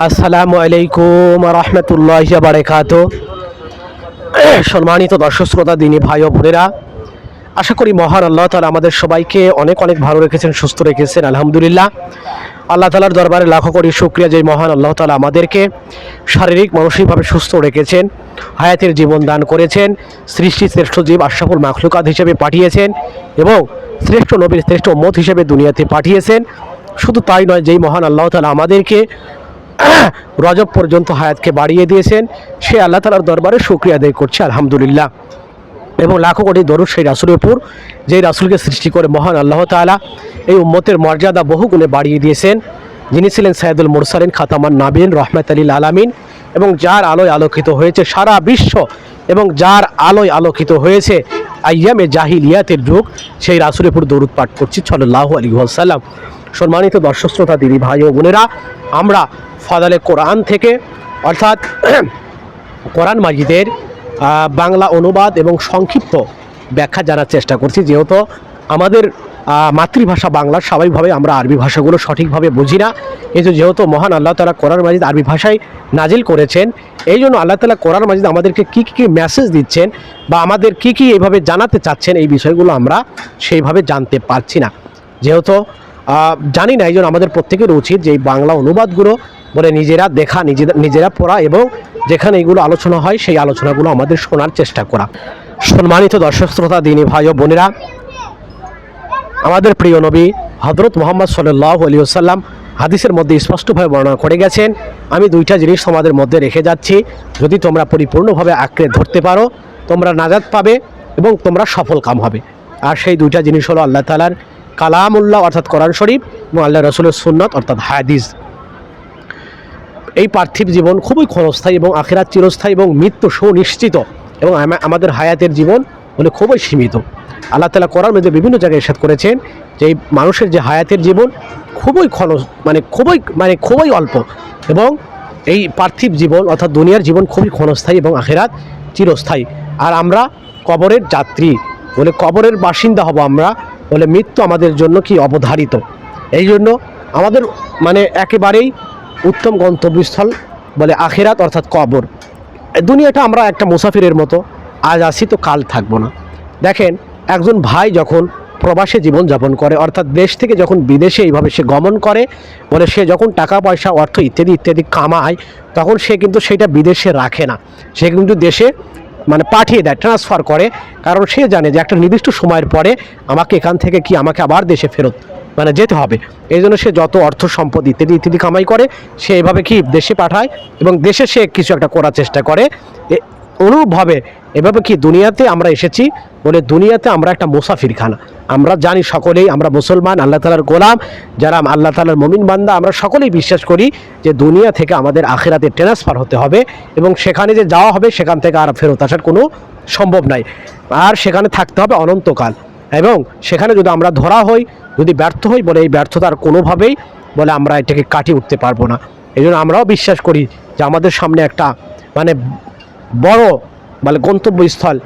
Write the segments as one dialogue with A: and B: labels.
A: আসসালামু আলাইকুম রহমতুল্লাহি ওয়া বারাকাতুহু। সম্মানিত দর্শক শ্রোতা, দিনী ভাই ও বোনেরা, আশা করি মহান আল্লাহ তাআলা আমাদের সবাইকে অনেক অনেক ভালো রেখেছেন, সুস্থ রেখেছেন। আলহামদুলিল্লাহ, আল্লাহ তাআলার দরবারে লাখো কোটি শুকরিয়া যে মহান আল্লাহ তাআলা আমাদেরকে শারীরিক মানসিকভাবে সুস্থ রেখেছেন, হায়াতের জীবন দান করেছেন, সৃষ্টি শ্রেষ্ঠ জীব আশরাফুল মাখলুকাত হিসেবে পাঠিয়েছেন এবং শ্রেষ্ঠ নবীর শ্রেষ্ঠ উম্মত হিসেবে দুনিয়াতে পাঠিয়েছেন। শুধু তাই নয়, যেই মহান আল্লাহ তাআলা আমাদেরকে রজব পর্যন্ত হায়াতকে বাড়িয়ে দিয়েছেন, সে আল্লাহ তাআলার দরবারে শুকরিয়া আদায় করছে আলহামদুলিল্লাহ। এবং লাখো কোটি দরুদ সেই রাসূলের উপর, যেই রাসূলকে সৃষ্টি করে মহান আল্লাহ তাআলা এই উম্মতের মর্যাদা বহু গুণে বাড়িয়ে দিয়েছেন, যিনি ছিলেন সাইয়্যিদুল মুরসালিন, খাতামান নাবিয়িন, রাহমাতাল লিল আলামিন, এবং যার আলোয় আলোকিত হয়েছে সারা বিশ্ব এবং যার আলোয় আলোকিত হয়েছে আইয়ামে জাহিলিয়াতের যুগ, সেই রাসূলের উপর দরুদ পাঠ করছি সাল্লাল্লাহু আলাইহি ওয়াসাল্লাম। সম্মানিত দর্শক শ্রোতা, দিনী ভাই ও বোনেরা, আমরা ফাদালে কোরআন থেকে অর্থাৎ কোরআন মাজিদের বাংলা অনুবাদ এবং সংক্ষিপ্ত ব্যাখ্যা জানার চেষ্টা করছি। যেহেতু আমাদের মাতৃভাষা বাংলা, স্বাভাবিকভাবে আমরা আরবি ভাষাগুলো সঠিকভাবে বুঝি না। এই যেহেতু মহান আল্লাহ তাআলা কোরআন মাজিদ আরবি ভাষায় নাজিল করেছেন, এই জন্য আল্লাহ তাআলা কোরআন মাজিদ আমাদেরকে কী কী মেসেজ দিচ্ছেন বা আমাদের কী কী এইভাবে জানাতে চাচ্ছেন, এই বিষয়গুলো আমরা সেইভাবে জানতে পারছি না। যেহেতু জানি না, এই জন্য আমাদের প্রত্যেকের উচিত যে এই বাংলা অনুবাদগুলো বলে নিজেরা দেখা, নিজেরা পড়া এবং যেখানে এইগুলো আলোচনা হয় সেই আলোচনাগুলো আমাদের শোনার চেষ্টা করা। সম্মানিত দর্শক শ্রোতা, দিনী ভাই ও বোনেরা, আমাদের প্রিয় নবী হযরত মুহাম্মদ সাল্লাল্লাহু আলাইহি ওয়াসাল্লাম হাদিসের মধ্যে স্পষ্টভাবে বর্ণনা করে গেছেন, আমি দুইটা জিনিস তোমাদের মধ্যে রেখে যাচ্ছি, যদি তোমরা পরিপূর্ণভাবে আঁকড়ে ধরতে পারো তোমরা নাজাত পাবে এবং তোমরা সফল কাম হবে। আর সেই দুইটা জিনিস হলো আল্লাহ তাআলার কালামুল্লাহ অর্থাৎ কোরআন শরীফ এবং আল্লাহ রাসূলের সুন্নাত অর্থাৎ হাদিস। এই পার্থিব জীবন খুবই ক্ষণস্থায়ী এবং আখিরাত চিরস্থায়ী এবং মৃত্যু সুনিশ্চিত, এবং আমাদের হায়াতের জীবন হলে খুবই সীমিত। আল্লাহ তাআলা কোরআন মধ্যে বিভিন্ন জায়গায় ইরশাদ করেছেন যে এই মানুষের যে হায়াতের জীবন খুবই খুবই অল্প, এবং এই পার্থিব জীবন অর্থাৎ দুনিয়ার জীবন খুবই ক্ষণস্থায়ী এবং আখিরাত চিরস্থায়ী। আর আমরা কবরের যাত্রী বলে, কবরের বাসিন্দা হব আমরা বলে, মৃত্যু আমাদের জন্য কি অবধারিত। এই জন্য আমাদের একেবারেই উত্তম গন্তব্যস্থল বলে আখিরাত অর্থাৎ কবর। দুনিয়াটা আমরা একটা মুসাফিরের মতো, আজ আসি তো কাল থাকবো না। দেখেন, একজন ভাই যখন প্রবাসে জীবনযাপন করে অর্থাৎ দেশ থেকে যখন বিদেশে এইভাবে সে গমন করে বলে, সে যখন টাকা পয়সা অর্থ ইত্যাদি ইত্যাদি কামায়, তখন সে কিন্তু সেটা বিদেশে রাখে না, সে কিন্তু দেশে পাঠিয়ে দেয়, ট্রান্সফার করে। কারণ সে জানে যে একটা নির্দিষ্ট সময়ের পরে আমাকে এখান থেকে আমাকে আবার দেশে ফেরত যেতে হবে। এই জন্য সে যত অর্থ সম্পদ ইত্যাদি ইত্যাদি কামাই করে সে এভাবে দেশে পাঠায় এবং দেশে সে কিছু একটা করার চেষ্টা করে। অনুরূপভাবে এভাবে দুনিয়াতে আমরা এসেছি বলে, দুনিয়াতে আমরা একটা মুসাফিরখানা। আমরা জানি সকলেই আমরা মুসলমান, আল্লাহ তাআলার গোলাম, যারা আল্লাহ তাআলার মুমিন বান্দা, আমরা সকলেই বিশ্বাস করি যে দুনিয়া থেকে আমাদের আখিরাতে ট্রান্সফার হতে হবে এবং সেখানে যে যাওয়া হবে সেখান থেকে আর ফেরত আসার কোনো সম্ভব নাই, আর সেখানে থাকতে হবে অনন্তকাল। এবং সেখানে যদি আমরা ধরা হই, যদি ব্যর্থ হই বলে, এই ব্যর্থতার কোনোভাবেই বলে আমরা এটাকে কাটিয়ে উঠতে পারবো না। এই জন্য আমরাও বিশ্বাস করি যে আমাদের সামনে একটা বড় গন্তব্যস্থল,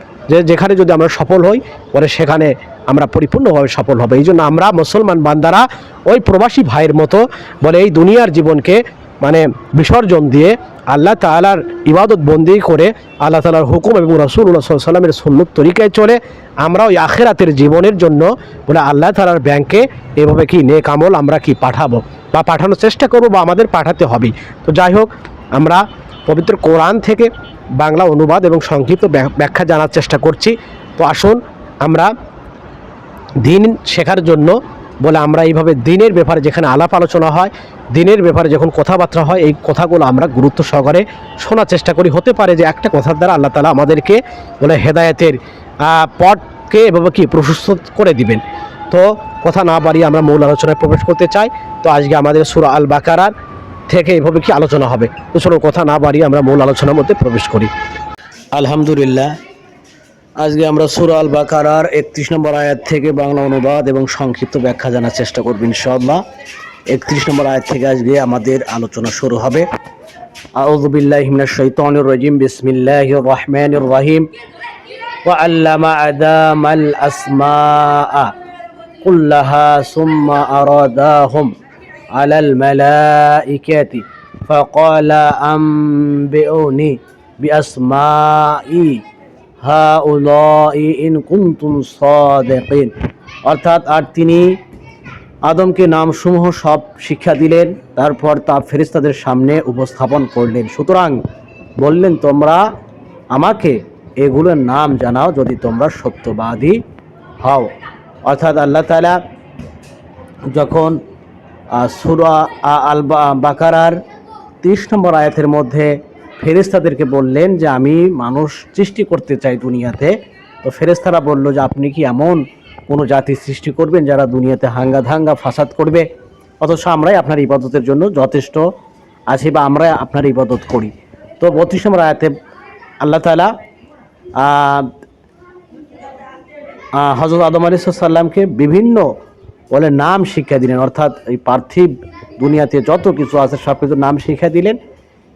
A: যেখানে যদি আমরা সফল হই বলে সেখানে আমরা পরিপূর্ণভাবে সফল হবে। এই জন্য আমরা মুসলমান বান্দারা ওই প্রবাসী ভাইয়ের মতো বলে এই দুনিয়ার জীবনকে বিসর্জন দিয়ে আল্লাহ তাআলার ইবাদত বন্দি করে, আল্লাহ তাআলার হুকুম এবং রাসূলুল্লাহ সাল্লাল্লাহু আলাইহি ওয়াসাল্লামের সুন্নত তরিকায় চলে আমরা ওই আখিরাতের জীবনের জন্য বলে আল্লাহ তাআলার ব্যাংকে এভাবে নেক আমল আমরা পাঠাবো বা পাঠানোর চেষ্টা করবো বা আমাদের পাঠাতে হবে। তো যাই হোক, আমরা পবিত্র কোরআন থেকে বাংলা অনুবাদ এবং সংক্ষিপ্ত ব্যাখ্যা জানার চেষ্টা করছি। তো আসুন আমরা দিন শেখার জন্য বলে আমরা এইভাবে দিনের ব্যাপারে যেখানে আলাপ আলোচনা হয়, দিনের ব্যাপারে যখন কথাবার্তা হয়, এই কথাগুলো আমরা গুরুত্ব সহকারে শোনার চেষ্টা করি। হতে পারে যে একটা কথার দ্বারা আল্লাহ তাআলা আমাদেরকে বলে হেদায়েতের পথকে এভাবে প্রশস্ত করে দিবেন। তো কথা না বাড়িয়ে আমরা মূল আলোচনায় প্রবেশ করতে চাই। তো আজকে আমাদের সূরা আল বাকারার থেকে এভাবে আলোচনা হবে। তো চলো কথা না বাড়িয়ে আমরা মূল আলোচনার মধ্যে প্রবেশ করি। আলহামদুলিল্লাহ, আজকে আমরা সূরা আল বাকারার 31 নম্বর আয়াত থেকে বাংলা অনুবাদ এবং সংক্ষিপ্ত ব্যাখ্যা জানার চেষ্টা করব ইনশাআল্লাহ। 31 নম্বর আয়াত থেকে আজকে আমাদের আলোচনা শুরু হবে। আউযু বিল্লাহি মিনাশ শাইতানির রাজিম, বিসমিল্লাহির রহমানির রহিম। ওয়া আল্লামা আদামাল আসমাআ কুল্লাহা সুম্মা আরাদাহুম আলাল মালাইকাতি
B: ফাকালা আম্বিউনি বিআসমাই হাউলাই ইন কুনতুম সাদিকিন। অর্থাৎ আর তিনি আদমকে নামসমূহ সব শিক্ষা দিলেন, তারপর তা ফেরেশতাদের সামনে উপস্থাপন করলেন। সুতরাং বললেন, তোমরা আমাকে এগুলোর নাম জানাও যদি তোমরা সত্যবাদী হও। অর্থাৎ আল্লাহ তাআলা যখন সূরা আল বাকারার 30 নম্বর আয়াতের মধ্যে ফেরেশতাদেরকে বললেন যে আমি মানুষ সৃষ্টি করতে চাই দুনিয়াতে, তো ফেরেশতারা বলল যে আপনি কি এমন কোনো জাতি সৃষ্টি করবেন যারা দুনিয়াতে হাঙ্গা ধাঙ্গা ফাসাদ করবে, অথচ আমরাই আপনার ইবাদতের জন্য যথেষ্ট আছি বা আমরা আপনার ইবাদত করি। তো 32 নম্বর আয়াতে আল্লাহ তাআলা হযরত আদম আলাইহিস সালামকে বিভিন্ন বলে নাম শিক্ষা দিলেন, অর্থাৎ এই পার্থিব দুনিয়াতে যত কিছু আছে সব কিছুর নাম শিক্ষা দিলেন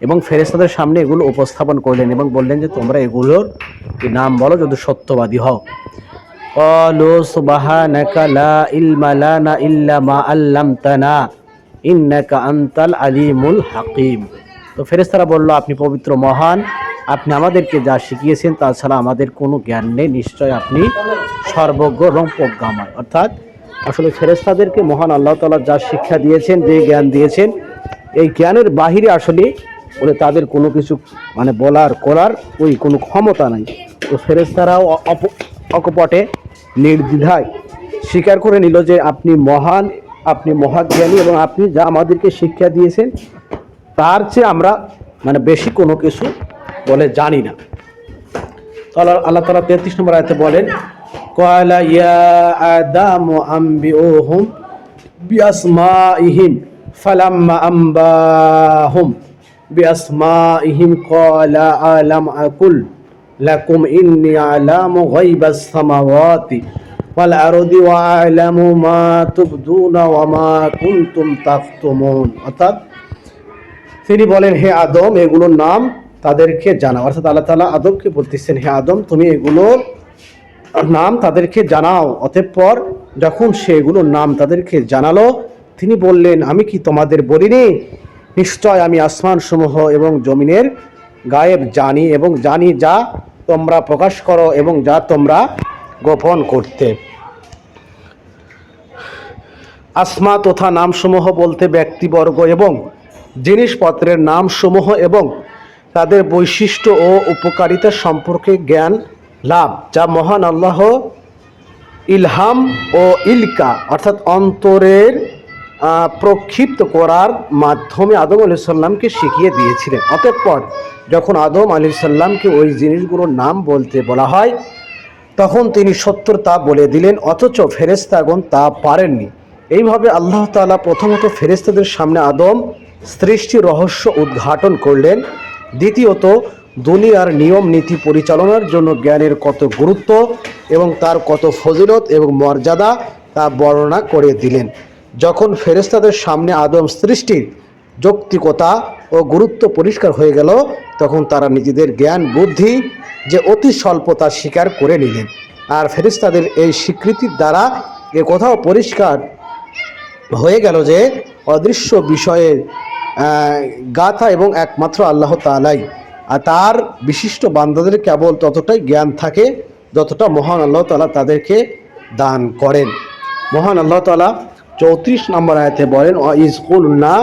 B: এবং ফেরেশতাদের সামনে এগুলো উপস্থাপন করলেন এবং বললেন যে তোমরা এগুলোর নাম বলো যদি সত্যবাদী হও। ক্বালু সুবহানাকা লা ইলমা লানা ইল্লা মা আল্লামতানা ইন্নাকা আনতাল আলিমুল হাকিম। তো ফেরেশতারা বলল, আপনি পবিত্র মহান, আপনি আমাদেরকে যা শিখিয়েছেন তাছাড়া আমাদের কোনো জ্ঞান নেই, নিশ্চয় আপনি সর্বজ্ঞ এবং প্রজ্ঞাময়। অর্থাৎ আসলে ফেরেশতাদেরকে মহান আল্লাহ তাআলা যা শিক্ষা দিয়েছেন, যে জ্ঞান দিয়েছেন, এই জ্ঞানের বাহিরে আসলে বলে তাদের কোনো কিছু মানে বলার করার ওই কোনো ক্ষমতা নাই। তো ফেরেশতারাও অকপটে নির্দ্বিধায় স্বীকার করে নিল যে আপনি মহান, আপনি মহাজ্ঞানী এবং আপনি যা আমাদেরকে শিক্ষা দিয়েছেন তার চেয়ে আমরা মানে বেশি কোনো কিছু বলে জানি না। আল্লাহ তাআলা 33 নম্বর আয়াতে বলেন, ক্বালা ইয়া আদামু আম্বিউহুম বিআসমাইহিম ফালাম্মা আম্বাহুম বিআসমাইহিম ক্বালা আলাম আকুল লাকুম ইন্নী আ'লামু গায়বাস সামাওয়াতি ওয়াল আরদি ওয়া আ'লামু মা তুবদুনা ওয়া মা কুনতুম তাকতুমুন। অর্থাৎ তিনি বলেন, হে আদম, এগুলোর নাম তাদেরকে জানাও। অর্থাৎ আল্লাহ তাআলা আদমকে বলতেছেন, হে আদম, তুমি এগুলোর নাম তাদেরকে জানাও। অতঃপর যখন সে এগুলোর নাম তাদেরকে জানালো, তিনি বললেন, আমি কি তোমাদের বলিনি, নিশ্চয় আমি আসমান সমূহ এবং জমিনের গায়েব জানি এবং জানি যা তোমরা প্রকাশ করো এবং যা তোমরা গোপন করতে। আসমা তথা নামসমূহ বলতে ব্যক্তিবর্গ এবং জিনিসপত্রের নামসমূহ এবং তাদের বৈশিষ্ট্য ও উপকারিতা সম্পর্কে জ্ঞান লাভ, যা মহান আল্লাহ ইলহাম ও ইলকা অর্থাৎ অন্তরের প্রক্ষিপ্ত করার মাধ্যমে আদম আলাইহিস সালামকে শিখিয়ে দিয়েছিলেন। অতঃপর যখন আদম আলাইহিস সালামকে ওই জিনিসগুলোর নাম বলতে বলা হয় তখন তিনি সত্তর তা বলে দিলেন, অথচ ফেরেশতাগণ তা পারেননি। এইভাবে আল্লাহ তাআলা প্রথমত ফেরেশতাদের সামনে আদম সৃষ্টির রহস্য উদ্ঘাটন করলেন, দ্বিতীয়ত দুনিয়ার নিয়ম নীতি পরিচালনার জন্য জ্ঞানের কত গুরুত্ব এবং তার কত ফজিলত এবং মর্যাদা তা বর্ণনা করে দিলেন। যখন ফেরেশতাদের সামনে আদম সৃষ্টির যৌক্তিকতা ও গুরুত্ব পরিষ্কার হয়ে গেল তখন তারা নিজেদের জ্ঞান বুদ্ধি যে অতি স্বল্প তা স্বীকার করে নিলেন। আর ফেরেশতাদের এই স্বীকৃতির দ্বারা এ কথাও পরিষ্কার হয়ে গেল যে অদৃশ্য বিষয়ের গাথা এবং একমাত্র আল্লাহ তাআলাই, আর তার বিশিষ্ট বান্দাদের কেবল ততটাই জ্ঞান থাকে যতটা মহান আল্লাহ তাআলা তাদেরকে দান করেন। মহান আল্লাহ তাআলা 34 নম্বর আয়াতে বলেন, ওয়াইজ কুলনা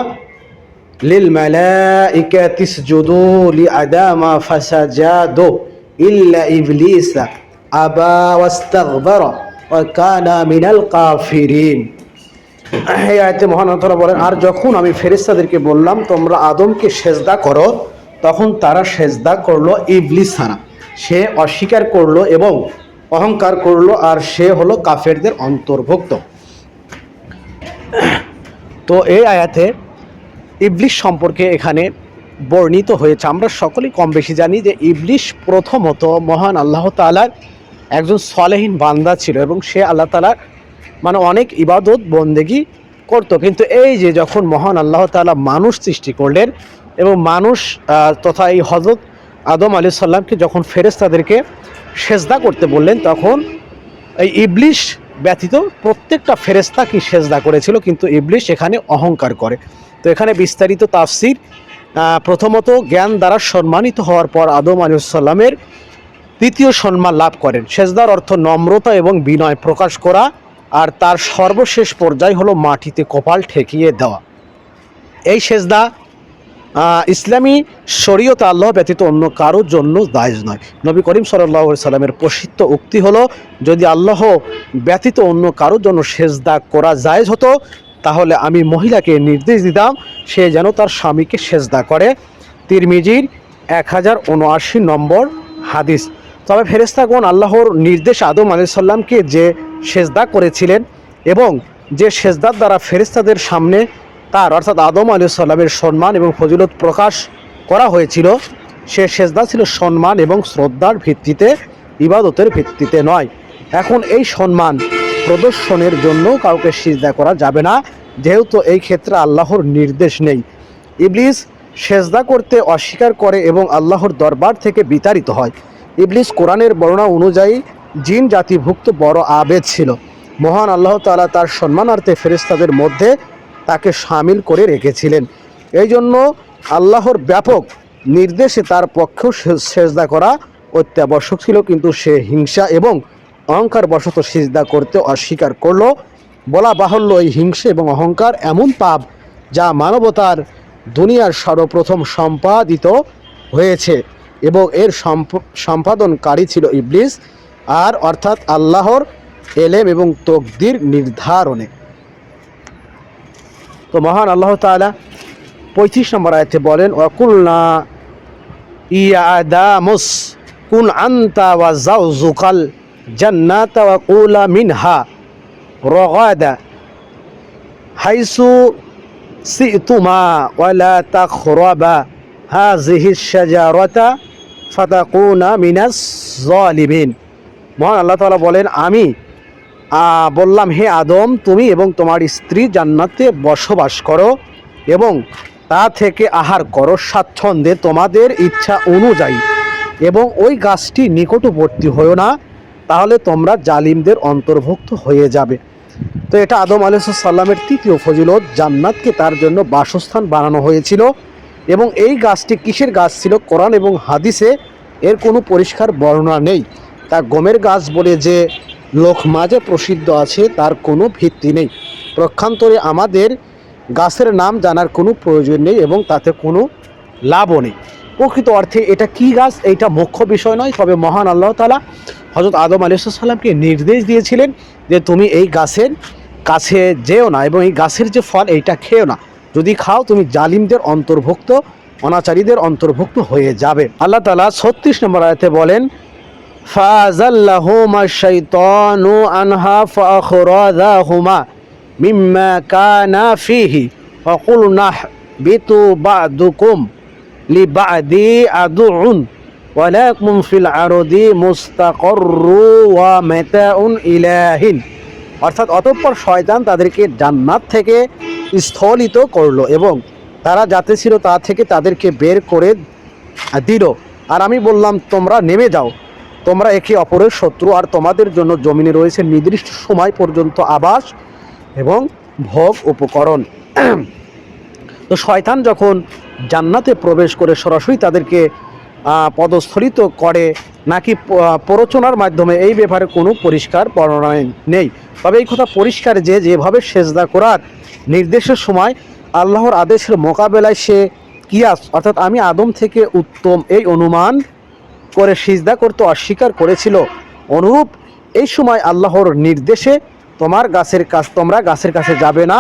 B: লিল মালাইকাতি ইসজুদু লিআদামা ফাসাজাদু ইল্লা ইবলিসা আবা ওয়াস্তাগবারা ওয়া কানা মিনাল কাফিরিন। এই আয়াতে মহান আল্লাহ তাআলা বলেন, আর যখন আমি ফেরেশতাদেরকে বললাম তোমরা আদমকে সেজদা করো তখন তারা সেজদা করলো ইবলিস ছাড়া, সে অস্বীকার করলো এবং অহংকার করলো আর সে হলো কাফেরদের অন্তর্ভুক্ত। তো এই আয়াতে ইবলিস সম্পর্কে এখানে বর্ণিত হয়েছে। আমরা সকলেই কম বেশি জানি যে ইবলিস প্রথমত মহান আল্লাহ তাআলার একজন সলেহীন বান্দা ছিল এবং সে আল্লাহ তাআলার মানে অনেক ইবাদত বন্দেগী করত। কিন্তু এই যে যখন মহান আল্লাহ তাআলা মানুষ সৃষ্টি করলেন এবং মানুষ তথা এই হযরত আদম আলাইহিস সালামকে যখন ফেরেশতাদেরকে সেজদা করতে বললেন তখন এই ইবলিস ব্যতীত প্রত্যেকটা ফেরেশতা কি সেজদা করেছিল, কিন্তু ইবলিস এখানে অহংকার করে। তো এখানে বিস্তারিত তাফসির প্রথমত জ্ঞান দ্বারা সম্মানিত হওয়ার পর আদম আলাইহিস সালামের তৃতীয় সম্মান লাভ করেন। সেজদার অর্থ নম্রতা এবং বিনয় প্রকাশ করা, আর তার সর্বশেষ পর্যায় হলো মাটিতে কপাল ঠেকিয়ে দেওয়া। এই সেজদা ইসলামী শরীয়তে আল্লাহ ব্যতীত অন্য কারোর জন্য জায়েজ নয়। নবী করিম সাল্লাল্লাহু আলাইহি সাল্লামের প্রসিদ্ধ উক্তি হলো, যদি আল্লাহ ব্যতীত অন্য কারোর জন্য সেজদা করা জায়েজ হতো তাহলে আমি মহিলাকে নির্দেশ দিতাম সে যেন তার স্বামীকে সেজদা করে। তিরমিজির 1079 নম্বর হাদিস। তবে ফেরেশতাগণ আল্লাহর নির্দেশ আদম আলাইহিস সালামকে যে সেজদা করেছিলেন এবং যে সেজদার দ্বারা ফেরেশতাদের সামনে তার অর্থাৎ আদম আলাইহিস সালামের সম্মান এবং ফজিলত প্রকাশ করা হয়েছিল, সে সেজদা ছিল সম্মান এবং শ্রদ্ধার ভিত্তিতে, ইবাদতের ভিত্তিতে নয়। এখন এই সম্মান প্রদর্শনের জন্য কাউকে সিজদা করা যাবে না, যেহেতু এই ক্ষেত্রে আল্লাহর নির্দেশ নেই। ইবলিস সেজদা করতে অস্বীকার করে এবং আল্লাহর দরবার থেকে বিতাড়িত হয়। ইবলিস কোরআনের বর্ণনা অনুযায়ী জিন জাতিভুক্ত বড় আবেদ ছিল। মহান আল্লাহ তাআলা তার সম্মানার্থে ফেরেশতাদের মধ্যে তাকে শামিল করে রেখেছিলেন। এই জন্য আল্লাহর ব্যাপক নির্দেশে তার পক্ষেও সেজদা করা অত্যাবশ্যক ছিল, কিন্তু সে হিংসা এবং অহংকার বশত সিজদা করতে অস্বীকার করল। বলা বাহুল্য, এই হিংসা এবং অহংকার এমন পাপ যা মানবতার দুনিয়ার সর্বপ্রথম সম্পাদিত হয়েছে এবং এর সম্পাদনকারী ছিল ইবলিস, আর অর্থাৎ আল্লাহর এলেম এবং তকদির নির্ধারণে। তো মহান আল্লাহ তাআলা 35 নম্বর আয়াতে বলেন, ওয়াকুলনা ইয়া আদামুস কুন আনতা ওয়া যাওজুকাল জান্নাতা ওয়া কুলা মিনহা রাগাদা হাইসু সিতুমা ওয়া লা তাখরাবা হাযিহিশ শাজারাতা ফাতাকুনা মিনাস যালিমিন। মহান আল্লাহ তাআলা বলেন, আমি বললাম, হে আদম, তুমি এবং তোমার স্ত্রী জান্নাতে বসবাস করো এবং তা থেকে আহার করো স্বাচ্ছন্দ্যে তোমাদের ইচ্ছা অনুযায়ী, এবং ওই গাছটি নিকটবর্তী হয়েও না, তাহলে তোমরা জালিমদের অন্তর্ভুক্ত হয়ে যাবে। তো এটা আদম আলাইহিস সালামের তৃতীয় ফজিলত। জান্নাতকে তার জন্য বাসস্থান বানানো হয়েছিল এবং এই গাছটি কিসের গাছ ছিল? কোরআন এবং হাদিসে এর কোনো পরিষ্কার বর্ণনা নেই। তা গমের গাছ বলে যে লোক মাঝে প্রসিদ্ধ আছে তার কোনো ভিত্তি নেই। পক্ষান্তরে আমাদের গাছের নাম জানার কোনো প্রয়োজন নেই এবং তাতে কোনো লাভও নেই। প্রকৃত অর্থে এটা কি গাছ এইটা মুখ্য বিষয় নয়, তবে মহান আল্লাহ তাআলা হযরত আদম আলাইহিস সালামকে নির্দেশ দিয়েছিলেন যে তুমি এই গাছের কাছে যেও না এবং এই গাছের যে ফল এইটা খেও না, যদি খাও তুমি জালিমদের অন্তর্ভুক্ত, অনাচারীদের অন্তর্ভুক্ত হয়ে যাবে। আল্লাহ তাআলা 36 নম্বর আয়াতে বলেন, ফাযাল্লাহুমা শাইতানু আনহা ফাআখরাজাহুমা মিম্মা কানা ফীহি ওয়া কুলনা বিতু বা'দুকুম লিবা'দি আদুউন ওয়া লাকুম ফিল আরদি মুস্তাকাররু ওয়া মাতাউন ইলাহিন। অর্থাৎ অতঃপর শয়তান তাদেরকে জান্নাত থেকে স্থলিত করলো এবং তারা যাতে ছিল তা থেকে তাদেরকে বের করে দিল। আর আমি বললাম, তোমরা নেমে যাও, তোমরা একে অপরের শত্রু, আর তোমাদের জন্য জমিনে রয়েছে নির্দিষ্ট সময় পর্যন্ত আবাস এবং ভোগ উপকরণ। তো শয়তান যখন জান্নাতে প্রবেশ করে সরাসরি তাদেরকে পদস্থলিত করে নাকি প্ররোচনার মাধ্যমে, এই ব্যাপারে কোনো পরিষ্কার বর্ণনা নেই। তবে এই কথা পরিষ্কার যে যেভাবে সেজদা করার নির্দেশের সময় আল্লাহর আদেশের মোকাবেলায় সে কিয়াস অর্থাৎ আমি আদম থেকে উত্তম এই অনুমান করে সিজদা করতে অস্বীকার করেছিল, অনুরূপ এই সময় আল্লাহর নির্দেশে তোমরা গাছের কাছে যাবে না,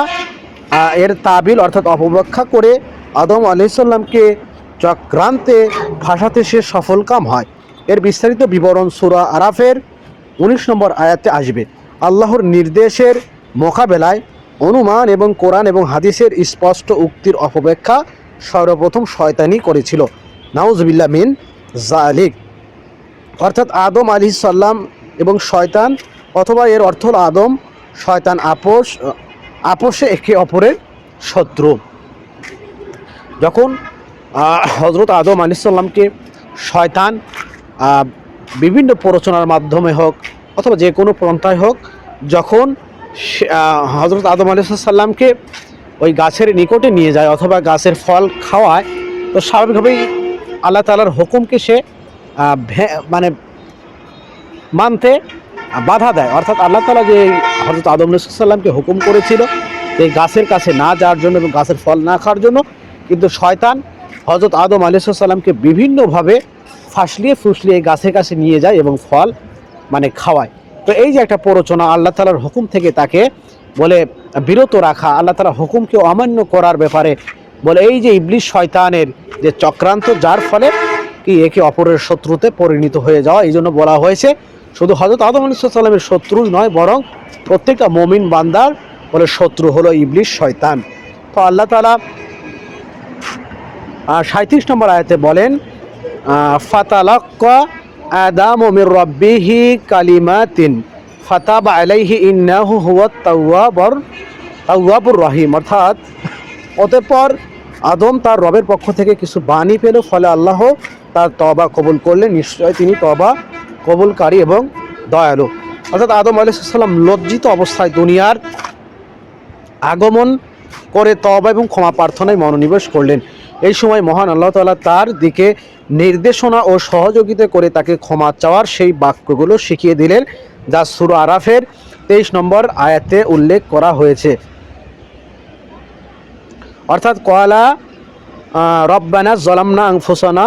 B: এর তাবিল অর্থাৎ অপব্যাখ্যা করে আদম আলাইহিস সালামকে চক্রান্তে ফাঁসাতে সে সফলকাম হয়। এর বিস্তারিত বিবরণ সূরা আরাফের 19 নম্বর আয়াতে আসবে। আল্লাহর নির্দেশের মোকাবেলায় অনুমান এবং কোরআন এবং হাদিসের স্পষ্ট উক্তির অপব্যাখ্যা সর্বপ্রথম শয়তানই করেছিল। নাউজুবিল্লাহ মিন জালিক। অর্থাৎ আদম আলাইহিস সালাম এবং শয়তান, অথবা এর অর্থ হল আদম শয়তান আপোষে একে অপরের শত্রু। যখন হযরত আদম আলাইহিস সালামকে শয়তান বিভিন্ন প্ররোচনার মাধ্যমে হোক অথবা যে কোনো পন্থায় হোক, যখন হযরত আদম আলাইহিস সালামকে ওই গাছের নিকটে নিয়ে যায় অথবা গাছের ফল খাওয়ায়, তো স্বাভাবিকভাবেই আল্লাহ তাআলার হুকুমকে সে মানে মানতে বাধা দেয়। অর্থাৎ আল্লাহ তাআলা যে হযরত আদম আলাইহিস সালামকে হুকুম করেছিল এই গাছের কাছে না যাওয়ার জন্য এবং গাছের ফল না খাওয়ার জন্য, কিন্তু শয়তান হযরত আদম আলাইহিস সালামকে বিভিন্নভাবে ফাসলিয়ে ফুসলিয়ে এই গাছের কাছে নিয়ে যায় এবং ফল মানে খাওয়ায়। তো এই যে একটা প্ররোচনা, আল্লাহ তাআলার হুকুম থেকে তাকে বলে বিরত রাখা, আল্লাহ তাআলার হুকুমকে অমান্য করার ব্যাপারে বলে এই যে ইবলিস শয়তানের যে চক্রান্ত, যার ফলে কি একে অপরের শত্রুতে পরিণত হয়ে যাওয়া। এই জন্য বলা হয়েছে শুধু হযরত আদম আলাইহিস সালামের শত্রু নয়, বরং প্রত্যেকটা মুমিন বান্দার বলে শত্রু হলো ইবলিস শয়তান। তো আল্লাহ তাআলা 37 নম্বর আয়াতে বলেন ফাতালাক্কা আদামু মির রাব্বিহি কালিমাতিন ফাতাবা আলাইহি ইন্নাহু হুয়াত তাওয়াবুর রহিম। অর্থাৎ অতঃপর আদম তার রবের পক্ষ থেকে কিছু বাণী পেল, ফলে আল্লাহ তার তওবা কবুল করলেন, নিশ্চয় তিনি তওবা কবুলকারী এবং দয়ালু। অর্থাৎ আদম আলাইহিস সালাম লজ্জিত অবস্থায় দুনিয়ার আগমন করে তওবা এবং ক্ষমা প্রার্থনায় মনোনিবেশ করলেন। এই সময় মহান আল্লাহ তাআলা তার দিকে নির্দেশনা ও সহযোগিতা করে তাকে ক্ষমা চাওয়ার সেই বাক্যগুলো শিখিয়ে দিলেন, যা সূরা আরাফের 23 নম্বর আয়াতে উল্লেখ করা হয়েছে। অর্থাৎ কওয়ালা রব্বানা যালামনা আনফুসানা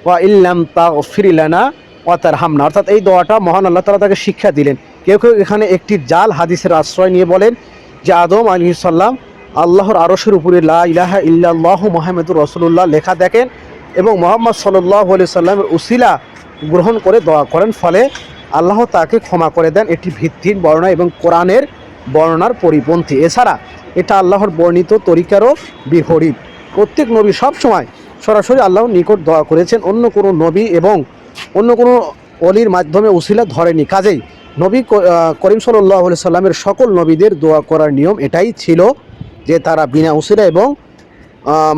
B: ওয়া ইল্লাম তাগফির লানা ওয়া তারহামনা। অর্থাৎ এই দোয়াটা মহান আল্লাহ তাআলা তাকে শিক্ষা দিলেন। কেউ কেউ এখানে একটি জাল হাদিসের আশ্রয় নিয়ে বলেন যে আদম আলাইহিস সালাম আল্লাহর আরশের উপরে লা ইলাহা ইল্লাল্লাহু মুহাম্মাদুর রাসূলুল্লাহ লেখা দেখেন এবং মুহাম্মদ সাল্লাল্লাহু আলাইহি সাল্লামের উসিলা গ্রহণ করে দোয়া করেন, ফলে আল্লাহ তাকে ক্ষমা করে দেন। এটি ভিত্তিহীন বর্ণনা এবং কোরআনের বর্ণনার পরিপন্থী। এছাড়া এটা আল্লাহর বর্ণিত তরিকারও বিপরীত। প্রত্যেক নবী সবসময় সরাসরি আল্লাহর নিকট দোয়া করেছেন, অন্য কোনো নবী এবং অন্য কোনো অলির মাধ্যমে উসিলা ধরেনি। কাজেই নবী করিম সাল্লাল্লাহু আলাইহি সাল্লামের সকল নবীদের দোয়া করার নিয়ম এটাই ছিল যে তারা বিনা উসিলা এবং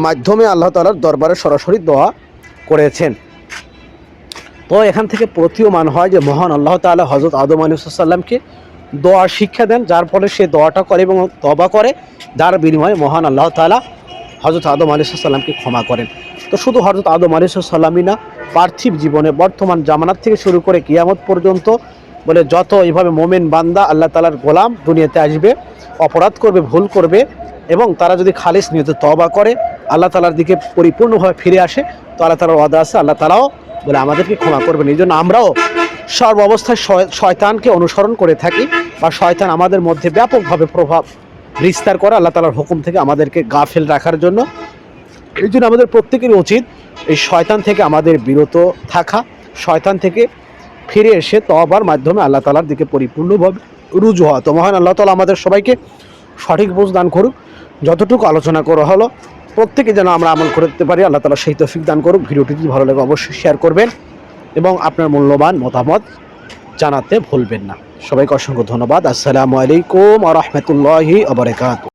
B: মাধ্যমে আল্লাহ তাআলার দরবারে সরাসরি দোয়া করেছেন। তো এখান থেকে প্রতীয়মান হয় যে মহান আল্লাহ তাআলা হযরত আদম আলাইহিস সালামকে দোয়া শিক্ষা দেন, যার ফলে সে দোয়াটা করে এবং তওবা করে, যার বিনিময়ে মহান আল্লাহ তাআলা হযরত আদম আলাইহিস সালামকে ক্ষমা করেন। তো শুধু হযরত আদম আলাইহিস সালামই না, পার্থিব জীবনে বর্তমান জামানাত থেকে শুরু করে কিয়ামত পর্যন্ত বলে যত এইভাবে মোমেন বান্দা আল্লাহ তাআলার গোলাম দুনিয়াতে আসবে, অপরাধ করবে, ভুল করবে এবং তারা যদি খালিস নিয়তে তওবা করে আল্লাহ তাআলার দিকে পরিপূর্ণভাবে ফিরে আসে, তো আল্লাহ তাআলার ওয়াদা আছে আল্লাহ তাআলাও বলে আমাদেরকে ক্ষমা করবেন। এই জন্য আমরাও সর্ব অবস্থায় শয়তানকে অনুসরণ করে থাকি, বা শয়তান আমাদের মধ্যে ব্যাপকভাবে প্রভাব বিস্তার করে আল্লাহ তাআলার হুকুম থেকে আমাদেরকে গাফেল রাখার জন্য। এই জন্য আমাদের প্রত্যেকেরই উচিত এই শয়তান থেকে আমাদের বিরত থাকা, শয়তান থেকে ফিরে এসে তওবার মাধ্যমে আল্লাহ তাআলার দিকে পরিপূর্ণভাবে রুজু হওয়া। তো মহান আল্লাহ তাআলা আমাদের সবাইকে সঠিক বুঝ দান করুক। যতটুকু আলোচনা করা হলো প্রত্যেকে যেন আমরা আমল করতে পারি, আল্লাহ তাআলা সেই তৌফিক দান করুক। ভিডিওটি যদি ভালো লাগে অবশ্যই শেয়ার করবেন এবং আপনার মূল্যবান মতামত জানাতে ভুলবেন না। সবাইকে অসংখ্য ধন্যবাদ। আসসালামু আলাইকুম ওয়া রাহমাতুল্লাহি ওয়া বারাকাতুহু।